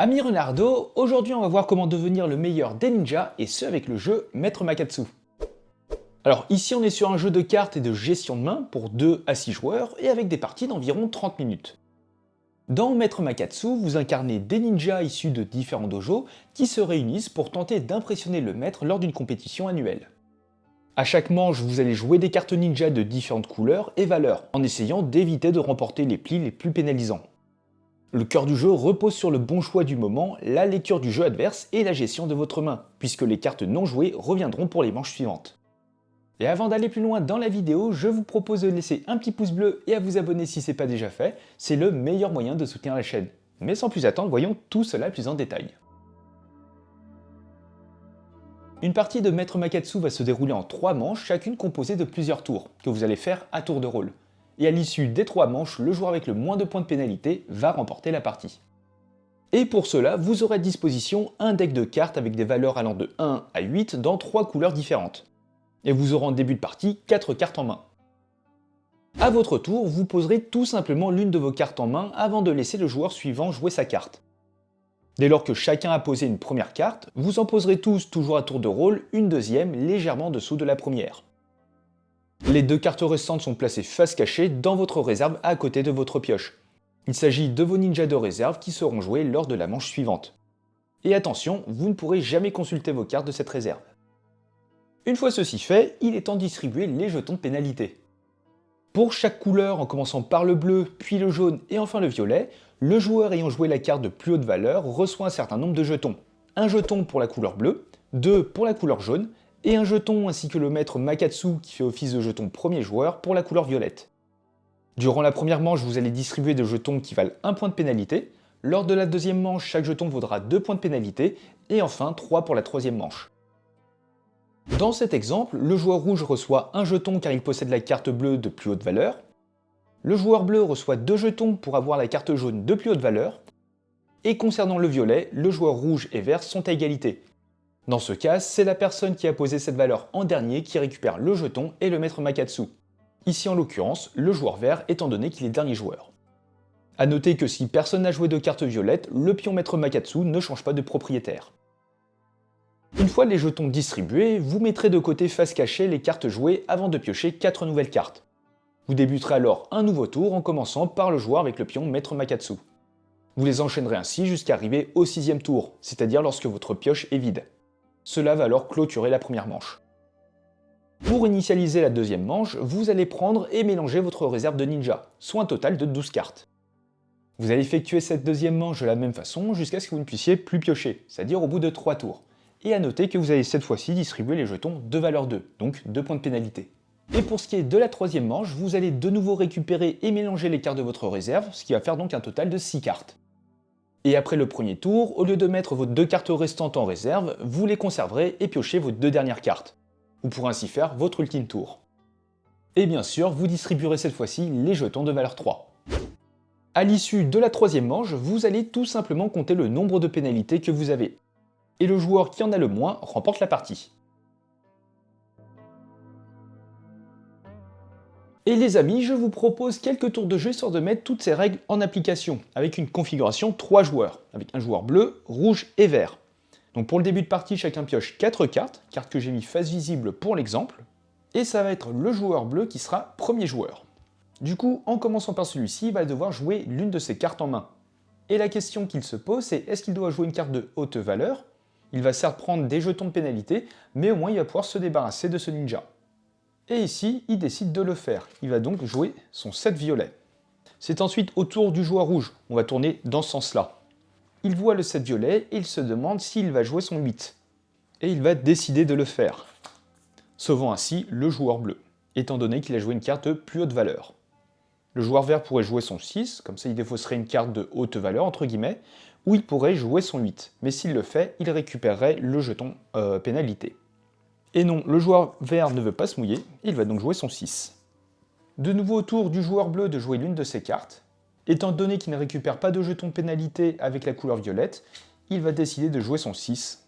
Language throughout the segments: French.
Ami Renardo, aujourd'hui on va voir comment devenir le meilleur des ninjas, et ce avec le jeu Maître Makatsu. Alors ici on est sur un jeu de cartes et de gestion de main pour 2 à 6 joueurs et avec des parties d'environ 30 minutes. Dans Maître Makatsu, vous incarnez des ninjas issus de différents dojos qui se réunissent pour tenter d'impressionner le maître lors d'une compétition annuelle. À chaque manche, vous allez jouer des cartes ninja de différentes couleurs et valeurs, en essayant d'éviter de remporter les plis les plus pénalisants. Le cœur du jeu repose sur le bon choix du moment, la lecture du jeu adverse et la gestion de votre main, puisque les cartes non jouées reviendront pour les manches suivantes. Et avant d'aller plus loin dans la vidéo, je vous propose de laisser un petit pouce bleu et à vous abonner si ce n'est pas déjà fait, c'est le meilleur moyen de soutenir la chaîne. Mais sans plus attendre, voyons tout cela plus en détail. Une partie de Maître Makatsu va se dérouler en 3 manches, chacune composée de plusieurs tours, que vous allez faire à tour de rôle. Et à l'issue des 3 manches, le joueur avec le moins de points de pénalité va remporter la partie. Et pour cela, vous aurez à disposition un deck de cartes avec des valeurs allant de 1 à 8 dans 3 couleurs différentes. Et vous aurez en début de partie 4 cartes en main. A votre tour, vous poserez tout simplement l'une de vos cartes en main avant de laisser le joueur suivant jouer sa carte. Dès lors que chacun a posé une première carte, vous en poserez tous, toujours à tour de rôle, une deuxième légèrement en dessous de la première. Les 2 cartes restantes sont placées face cachée dans votre réserve à côté de votre pioche. Il s'agit de vos ninjas de réserve qui seront joués lors de la manche suivante. Et attention, vous ne pourrez jamais consulter vos cartes de cette réserve. Une fois ceci fait, il est temps de distribuer les jetons de pénalité. Pour chaque couleur, en commençant par le bleu, puis le jaune et enfin le violet, le joueur ayant joué la carte de plus haute valeur reçoit un certain nombre de jetons. Un jeton pour la couleur bleue, 2 pour la couleur jaune, et un jeton ainsi que le maître Makatsu qui fait office de jeton premier joueur pour la couleur violette. Durant la première manche, vous allez distribuer des jetons qui valent 1 point de pénalité. Lors de la deuxième manche, chaque jeton vaudra 2 points de pénalité, et enfin 3 pour la troisième manche. Dans cet exemple, le joueur rouge reçoit un jeton car il possède la carte bleue de plus haute valeur. Le joueur bleu reçoit 2 jetons pour avoir la carte jaune de plus haute valeur. Et concernant le violet, le joueur rouge et vert sont à égalité. Dans ce cas, c'est la personne qui a posé cette valeur en dernier qui récupère le jeton et le maître Makatsu. Ici en l'occurrence, le joueur vert étant donné qu'il est dernier joueur. A noter que si personne n'a joué de carte violette, le pion maître Makatsu ne change pas de propriétaire. Une fois les jetons distribués, vous mettrez de côté face cachée les cartes jouées avant de piocher 4 nouvelles cartes. Vous débuterez alors un nouveau tour en commençant par le joueur avec le pion maître Makatsu. Vous les enchaînerez ainsi jusqu'à arriver au 6e tour, c'est-à-dire lorsque votre pioche est vide. Cela va alors clôturer la première manche. Pour initialiser la deuxième manche, vous allez prendre et mélanger votre réserve de ninja, soit un total de 12 cartes. Vous allez effectuer cette deuxième manche de la même façon jusqu'à ce que vous ne puissiez plus piocher, c'est-à-dire au bout de 3 tours. Et à noter que vous allez cette fois-ci distribuer les jetons de valeur 2, donc 2 points de pénalité. Et pour ce qui est de la troisième manche, vous allez de nouveau récupérer et mélanger les cartes de votre réserve, ce qui va faire donc un total de 6 cartes. Et après le premier tour, au lieu de mettre vos 2 cartes restantes en réserve, vous les conserverez et piochez vos 2 dernières cartes. Vous pourrez ainsi faire votre ultime tour. Et bien sûr, vous distribuerez cette fois-ci les jetons de valeur 3. À l'issue de la troisième manche, vous allez tout simplement compter le nombre de pénalités que vous avez. Et le joueur qui en a le moins remporte la partie. Et les amis, je vous propose quelques tours de jeu histoire de mettre toutes ces règles en application, avec une configuration 3 joueurs, avec un joueur bleu, rouge et vert. Donc pour le début de partie, chacun pioche 4 cartes, cartes que j'ai mis face visible pour l'exemple, et ça va être le joueur bleu qui sera premier joueur. Du coup, en commençant par celui-ci, il va devoir jouer l'une de ses cartes en main. Et la question qu'il se pose, c'est est-ce qu'il doit jouer une carte de haute valeur? Il va certes prendre des jetons de pénalité, mais au moins il va pouvoir se débarrasser de ce ninja. Et ici, il décide de le faire. Il va donc jouer son 7 violet. C'est ensuite au tour du joueur rouge. On va tourner dans ce sens-là. Il voit le 7 violet et il se demande s'il va jouer son 8. Et il va décider de le faire, sauvant ainsi le joueur bleu, étant donné qu'il a joué une carte de plus haute valeur. Le joueur vert pourrait jouer son 6, comme ça il défausserait une carte de haute valeur, entre guillemets, ou il pourrait jouer son 8, mais s'il le fait, il récupérerait le jeton pénalité. Et non, le joueur vert ne veut pas se mouiller, il va donc jouer son 6. De nouveau au tour du joueur bleu de jouer l'une de ses cartes. Étant donné qu'il ne récupère pas de jeton pénalité avec la couleur violette, il va décider de jouer son 6.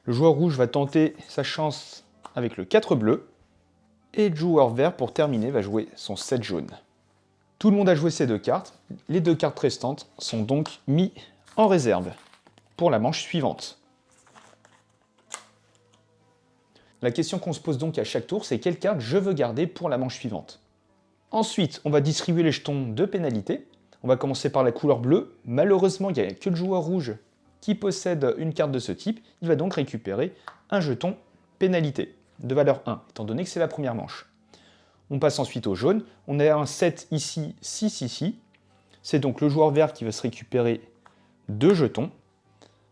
Le joueur rouge va tenter sa chance avec le 4 bleu, et le joueur vert pour terminer va jouer son 7 jaune. Tout le monde a joué ces 2 cartes, les 2 cartes restantes sont donc mises en réserve. pour la manche suivante. La question qu'on se pose donc à chaque tour, c'est quelle carte je veux garder pour la manche suivante. Ensuite, on va distribuer les jetons de pénalité. On va commencer par la couleur bleue. Malheureusement, il n'y a que le joueur rouge qui possède une carte de ce type. Il va donc récupérer un jeton pénalité de valeur 1, étant donné que c'est la première manche. On passe ensuite au jaune. On a un 7 ici, 6 ici. C'est donc le joueur vert qui va se récupérer 2 jetons.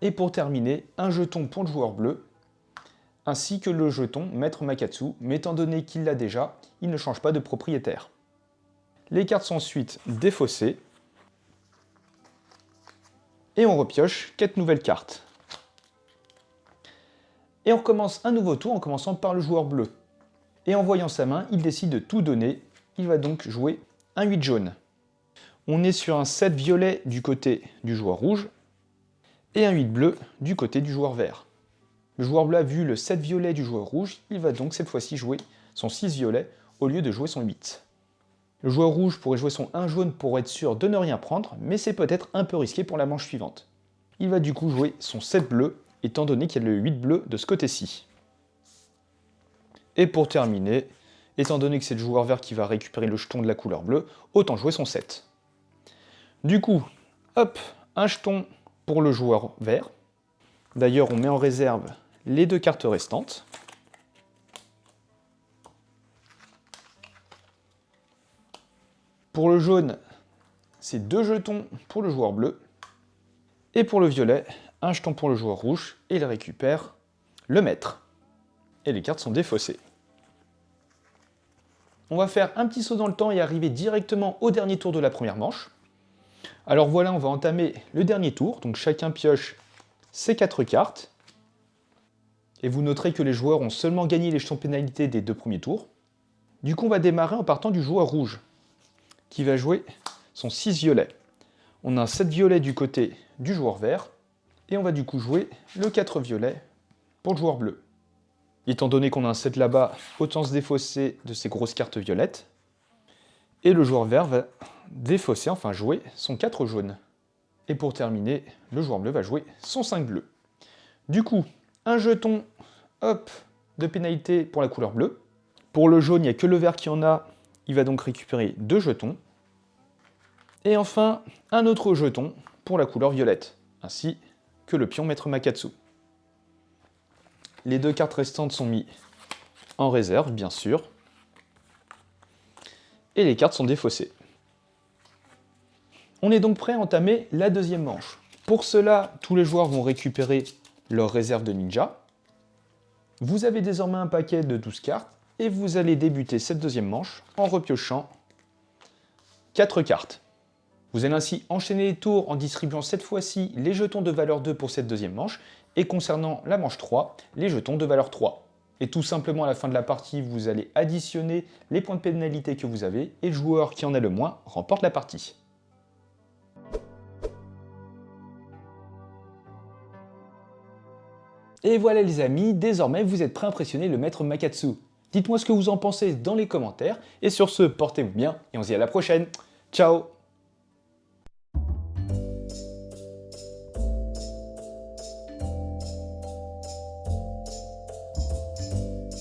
Et pour terminer, un jeton pour le joueur bleu, ainsi que le jeton Maître Makatsu, mais étant donné qu'il l'a déjà, il ne change pas de propriétaire. Les cartes sont ensuite défaussées, et on repioche 4 nouvelles cartes. Et on recommence un nouveau tour en commençant par le joueur bleu. Et en voyant sa main, il décide de tout donner, il va donc jouer un 8 jaune. On est sur un 7 violet du côté du joueur rouge, et un 8 bleu du côté du joueur vert. Le joueur bleu a vu le 7 violet du joueur rouge, il va donc cette fois-ci jouer son 6 violet au lieu de jouer son 8. Le joueur rouge pourrait jouer son 1 jaune pour être sûr de ne rien prendre, mais c'est peut-être un peu risqué pour la manche suivante. Il va du coup jouer son 7 bleu, étant donné qu'il y a le 8 bleu de ce côté-ci. Et pour terminer, étant donné que c'est le joueur vert qui va récupérer le jeton de la couleur bleue, autant jouer son 7. Du coup, hop, un jeton pour le joueur vert. D'ailleurs, on met en réserve les 2 cartes restantes. Pour le jaune, c'est 2 jetons pour le joueur bleu. Et pour le violet, un jeton pour le joueur rouge. Et il récupère le maître. Et les cartes sont défaussées. On va faire un petit saut dans le temps et arriver directement au dernier tour de la première manche. Alors voilà, on va entamer le dernier tour. Donc chacun pioche ses 4 cartes. Et vous noterez que les joueurs ont seulement gagné les jetons pénalités des 2 premiers tours. Du coup, on va démarrer en partant du joueur rouge, qui va jouer son 6 violet. On a un 7 violet du côté du joueur vert, et on va du coup jouer le 4 violet pour le joueur bleu. Étant donné qu'on a un 7 là-bas, autant se défausser de ces grosses cartes violettes. Et le joueur vert va défausser, enfin jouer, son 4 jaune. Et pour terminer, le joueur bleu va jouer son 5 bleu. Du coup, un jeton, hop, de pénalité pour la couleur bleue. Pour le jaune, il n'y a que le vert qui en a. Il va donc récupérer 2 jetons. Et enfin, un autre jeton pour la couleur violette, ainsi que le pion Maître Makatsu. Les 2 cartes restantes sont mises en réserve, bien sûr. Et les cartes sont défaussées. On est donc prêt à entamer la deuxième manche. Pour cela, tous les joueurs vont récupérer leur réserve de ninja. Vous avez désormais un paquet de 12 cartes et vous allez débuter cette deuxième manche en repiochant 4 cartes. Vous allez ainsi enchaîner les tours en distribuant cette fois-ci les jetons de valeur 2 pour cette deuxième manche et concernant la manche 3, les jetons de valeur 3. Et tout simplement à la fin de la partie, vous allez additionner les points de pénalité que vous avez et le joueur qui en a le moins remporte la partie. Et voilà les amis, désormais vous êtes prêts à impressionner le Maître Makatsu. Dites-moi ce que vous en pensez dans les commentaires, et sur ce, portez-vous bien, et on se dit à la prochaine. Ciao!